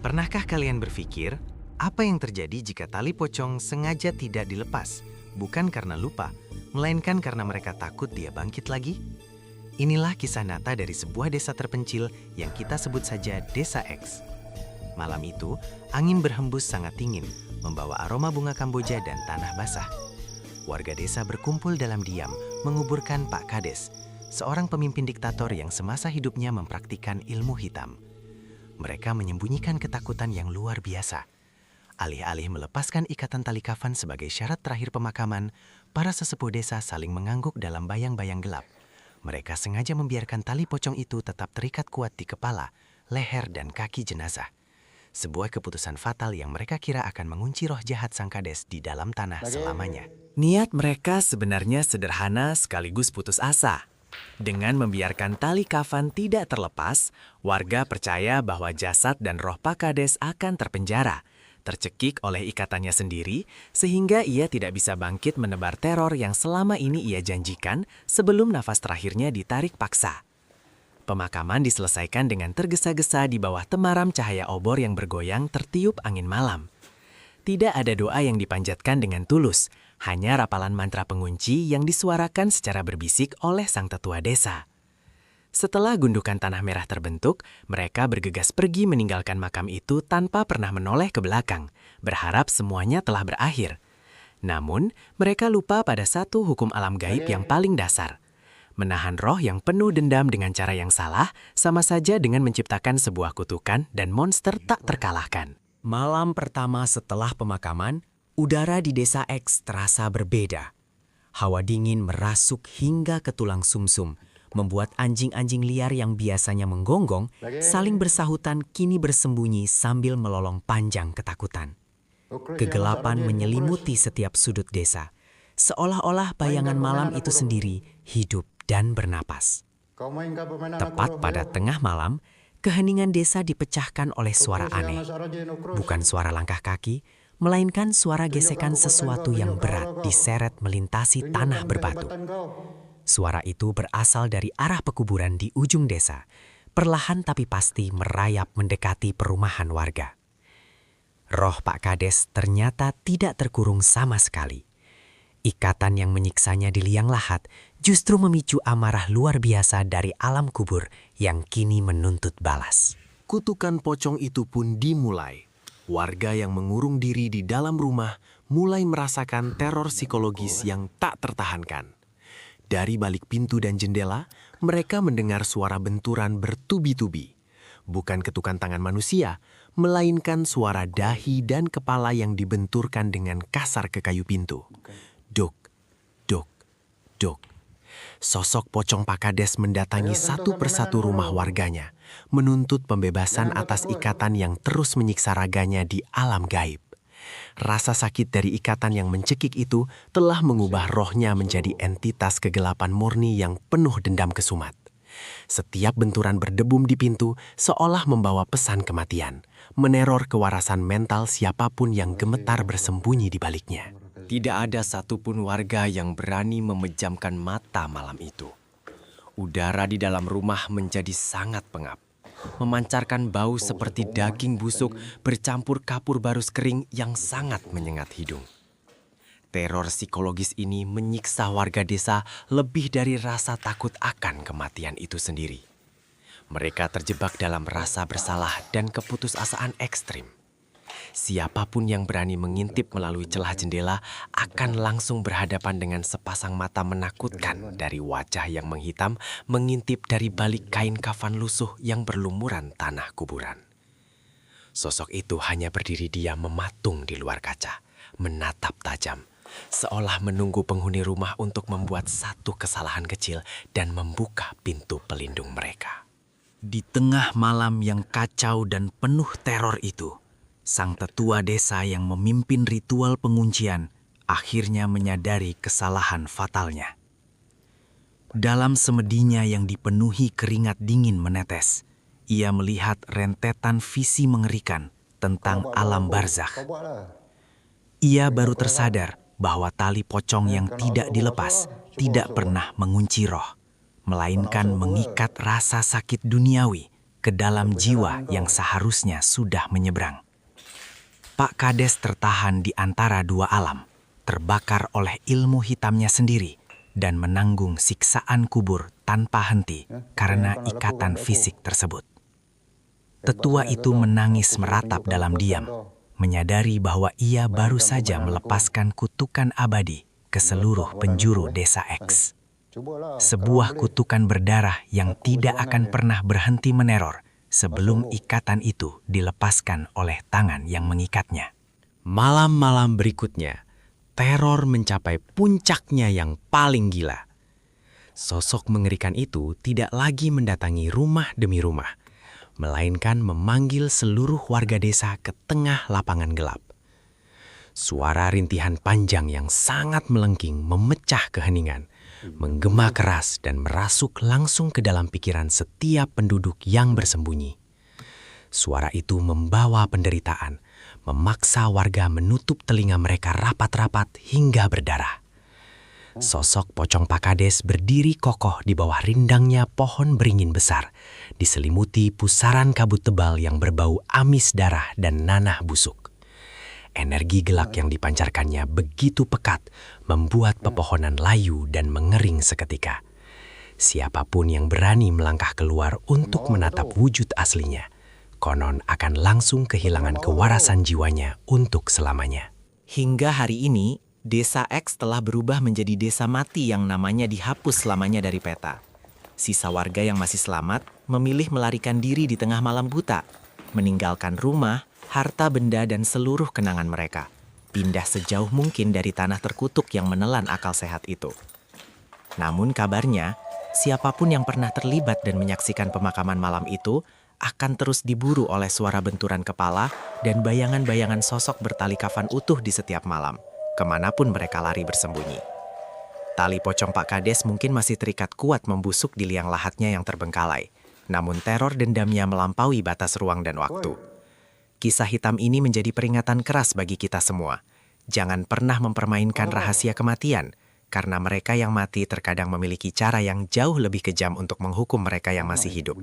Pernahkah kalian berpikir, apa yang terjadi jika tali pocong sengaja tidak dilepas? Bukan karena lupa, melainkan karena mereka takut dia bangkit lagi? Inilah kisah nyata dari sebuah desa terpencil yang kita sebut saja Desa X. Malam itu, angin berhembus sangat dingin, membawa aroma bunga kamboja dan tanah basah. Warga desa berkumpul dalam diam, menguburkan Pak Kades, seorang pemimpin diktator yang semasa hidupnya mempraktikkan ilmu hitam. Mereka menyembunyikan ketakutan yang luar biasa. Alih-alih melepaskan ikatan tali kafan sebagai syarat terakhir pemakaman, para sesepuh desa saling mengangguk dalam bayang-bayang gelap. Mereka sengaja membiarkan tali pocong itu tetap terikat kuat di kepala, leher, dan kaki jenazah. Sebuah keputusan fatal yang mereka kira akan mengunci roh jahat sang kades di dalam tanah selamanya. Niat mereka sebenarnya sederhana sekaligus putus asa. Dengan membiarkan tali kafan tidak terlepas, warga percaya bahwa jasad dan roh Pak Kades akan terpenjara, tercekik oleh ikatannya sendiri, sehingga ia tidak bisa bangkit menebar teror yang selama ini ia janjikan sebelum nafas terakhirnya ditarik paksa. Pemakaman diselesaikan dengan tergesa-gesa di bawah temaram cahaya obor yang bergoyang tertiup angin malam. Tidak ada doa yang dipanjatkan dengan tulus, hanya rapalan mantra pengunci yang disuarakan secara berbisik oleh sang tetua desa. Setelah gundukan tanah merah terbentuk, mereka bergegas pergi meninggalkan makam itu tanpa pernah menoleh ke belakang, berharap semuanya telah berakhir. Namun, mereka lupa pada satu hukum alam gaib yang paling dasar. Menahan roh yang penuh dendam dengan cara yang salah, sama saja dengan menciptakan sebuah kutukan dan monster tak terkalahkan. Malam pertama setelah pemakaman, udara di Desa X terasa berbeda. Hawa dingin merasuk hingga ke tulang sumsum, membuat anjing-anjing liar yang biasanya menggonggong, saling bersahutan kini bersembunyi sambil melolong panjang ketakutan. Kegelapan menyelimuti setiap sudut desa, seolah-olah bayangan malam itu sendiri hidup dan bernapas. Tepat pada tengah malam, keheningan desa dipecahkan oleh suara aneh. Bukan suara langkah kaki, melainkan suara gesekan sesuatu yang berat diseret melintasi tanah berbatu. Suara itu berasal dari arah pekuburan di ujung desa, perlahan tapi pasti merayap mendekati perumahan warga. Roh Pak Kades ternyata tidak terkurung sama sekali. Ikatan yang menyiksanya di liang lahat justru memicu amarah luar biasa dari alam kubur yang kini menuntut balas. Kutukan pocong itu pun dimulai. Warga yang mengurung diri di dalam rumah mulai merasakan teror psikologis yang tak tertahankan. Dari balik pintu dan jendela, mereka mendengar suara benturan bertubi-tubi. Bukan ketukan tangan manusia, melainkan suara dahi dan kepala yang dibenturkan dengan kasar ke kayu pintu. Duk, duk, duk. Sosok pocong Pak Kades mendatangi satu persatu rumah warganya, menuntut pembebasan atas ikatan yang terus menyiksa raganya di alam gaib. Rasa sakit dari ikatan yang mencekik itu telah mengubah rohnya menjadi entitas kegelapan murni yang penuh dendam kesumat. Setiap benturan berdebum di pintu seolah membawa pesan kematian, meneror kewarasan mental siapapun yang gemetar bersembunyi di baliknya. Tidak ada satupun warga yang berani memejamkan mata malam itu. Udara di dalam rumah menjadi sangat pengap, memancarkan bau seperti daging busuk bercampur kapur barus kering yang sangat menyengat hidung. Teror psikologis ini menyiksa warga desa lebih dari rasa takut akan kematian itu sendiri. Mereka terjebak dalam rasa bersalah dan keputusasaan ekstrim. Siapapun yang berani mengintip melalui celah jendela akan langsung berhadapan dengan sepasang mata menakutkan dari wajah yang menghitam mengintip dari balik kain kafan lusuh yang berlumuran tanah kuburan. Sosok itu hanya berdiri diam mematung di luar kaca, menatap tajam, seolah menunggu penghuni rumah untuk membuat satu kesalahan kecil dan membuka pintu pelindung mereka. Di tengah malam yang kacau dan penuh teror itu, sang tetua desa yang memimpin ritual penguncian akhirnya menyadari kesalahan fatalnya. Dalam semedinya yang dipenuhi keringat dingin menetes, ia melihat rentetan visi mengerikan tentang alam barzakh. Ia baru tersadar bahwa tali pocong yang tidak dilepas tidak pernah mengunci roh, melainkan mengikat rasa sakit duniawi ke dalam jiwa yang seharusnya sudah menyeberang. Pak Kades tertahan di antara dua alam, terbakar oleh ilmu hitamnya sendiri, dan menanggung siksaan kubur tanpa henti karena ikatan fisik tersebut. Tetua itu menangis meratap dalam diam, menyadari bahwa ia baru saja melepaskan kutukan abadi ke seluruh penjuru desa X. Sebuah kutukan berdarah yang tidak akan pernah berhenti meneror sebelum ikatan itu dilepaskan oleh tangan yang mengikatnya. Malam-malam berikutnya, teror mencapai puncaknya yang paling gila. Sosok mengerikan itu tidak lagi mendatangi rumah demi rumah, melainkan memanggil seluruh warga desa ke tengah lapangan gelap. Suara rintihan panjang yang sangat melengking memecah keheningan, menggema keras dan merasuk langsung ke dalam pikiran setiap penduduk yang bersembunyi. Suara itu membawa penderitaan, memaksa warga menutup telinga mereka rapat-rapat hingga berdarah. Sosok pocong Pak Kades berdiri kokoh di bawah rindangnya pohon beringin besar, diselimuti pusaran kabut tebal yang berbau amis darah dan nanah busuk. Energi gelap yang dipancarkannya begitu pekat, membuat pepohonan layu dan mengering seketika. Siapapun yang berani melangkah keluar untuk menatap wujud aslinya, konon akan langsung kehilangan kewarasan jiwanya untuk selamanya. Hingga hari ini, Desa X telah berubah menjadi desa mati yang namanya dihapus selamanya dari peta. Sisa warga yang masih selamat memilih melarikan diri di tengah malam buta, meninggalkan rumah, harta benda dan seluruh kenangan mereka. Pindah sejauh mungkin dari tanah terkutuk yang menelan akal sehat itu. Namun kabarnya, siapapun yang pernah terlibat dan menyaksikan pemakaman malam itu akan terus diburu oleh suara benturan kepala dan bayangan-bayangan sosok bertali kafan utuh di setiap malam, kemanapun mereka lari bersembunyi. Tali pocong Pak Kades mungkin masih terikat kuat membusuk di liang lahatnya yang terbengkalai, namun teror dendamnya melampaui batas ruang dan waktu. Kisah hitam ini menjadi peringatan keras bagi kita semua. Jangan pernah mempermainkan rahasia kematian, karena mereka yang mati terkadang memiliki cara yang jauh lebih kejam untuk menghukum mereka yang masih hidup.